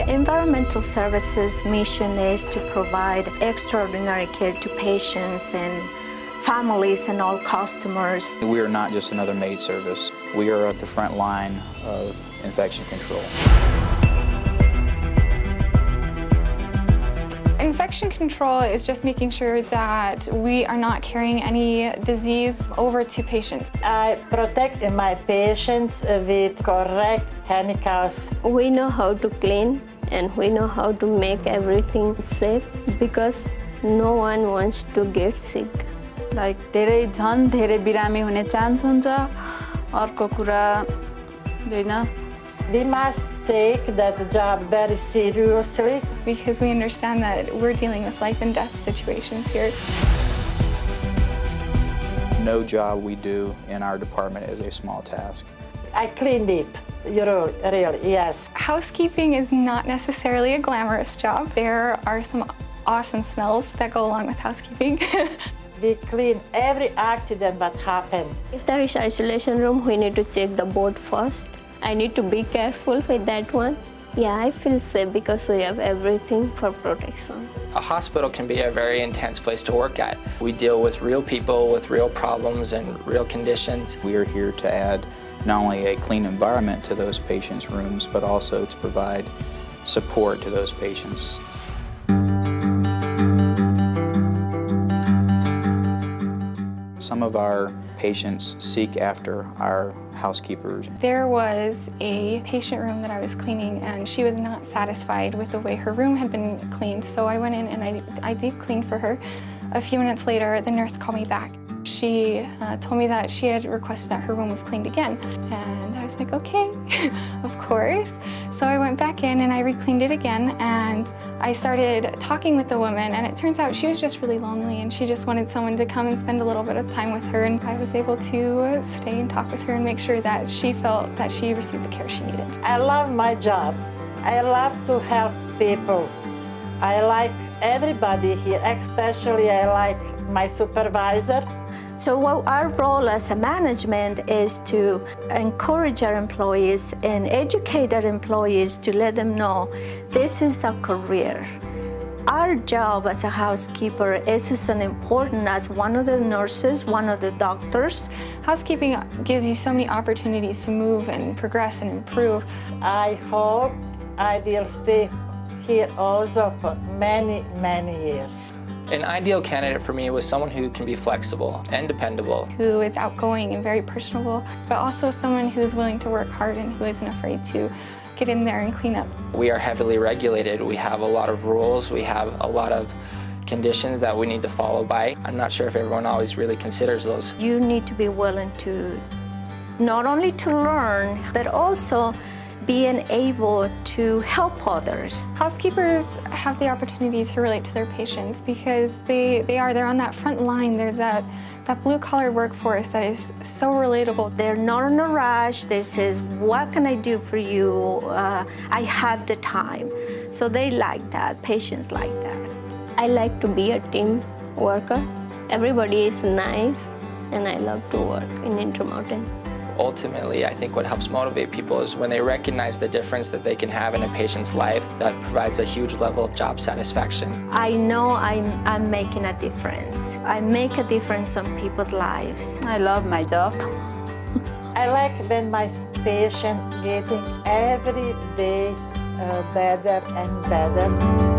Environmental services mission is to provide extraordinary care to patients and families and all customers. We are not just another maid service. We are at the front line of infection control. Infection control is just making sure that we are not carrying any disease over to patients. I protect my patients with correct chemicals. We know how to clean and we know how to make everything safe because no one wants to get sick. Like धेरै झन् धेरै बिरामी हुने chance हुन्छ अर्को कुरा हैन We must take that job very seriously because we understand that we're dealing with life and death situations here. No job we do in our department is a small task. I clean deep, really, yes. Housekeeping is not necessarily a glamorous job. There are some awesome smells that go along with housekeeping. We clean every accident that happened. If there is isolation room, we need to check the board first. I need to be careful with that one. Yeah, I feel safe because we have everything for protection. A hospital can be a very intense place to work at. We deal with real people with real problems and real conditions. We are here to add not only a clean environment to those patients' rooms, but also to provide support to those patients. Some of our patients seek after our housekeepers. There was a patient room that I was cleaning and she was not satisfied with the way her room had been cleaned, so I went in and I deep cleaned for her. A few minutes later, the nurse called me back. She told me that she had requested that her room was cleaned again, and I was like, okay, of course. So I went back in and I re-cleaned it again, and I started talking with the woman, and it turns out she was just really lonely and she just wanted someone to come and spend a little bit of time with her, and I was able to stay and talk with her and make sure that she felt that she received the care she needed. I love my job. I love to help people. I like everybody here, especially I like my supervisor. So what our role as a management is to encourage our employees and educate our employees to let them know this is a career. Our job as a housekeeper is as important as one of the nurses, one of the doctors. Housekeeping gives you so many opportunities to move and progress and improve. I hope I will stay here also for many, many years. An ideal candidate for me was someone who can be flexible and dependable. Who is outgoing and very personable, but also someone who is willing to work hard and who isn't afraid to get in there and clean up. We are heavily regulated. We have a lot of rules. We have a lot of conditions that we need to follow by. I'm not sure if everyone always really considers those. You need to be willing to not only to learn, but also being able to help others. Housekeepers have the opportunity to relate to their patients because they're on that front line. They're that blue-collar workforce that is so relatable. They're not in a rush. They says, what can I do for you? I have the time. So they like that, patients like that. I like to be a team worker. Everybody is nice and I love to work in Intermountain. Ultimately, I think what helps motivate people is when they recognize the difference that they can have in a patient's life. That provides a huge level of job satisfaction. I know I'm making a difference. I make a difference on people's lives. I love my job. I like when my patient getting every day better and better.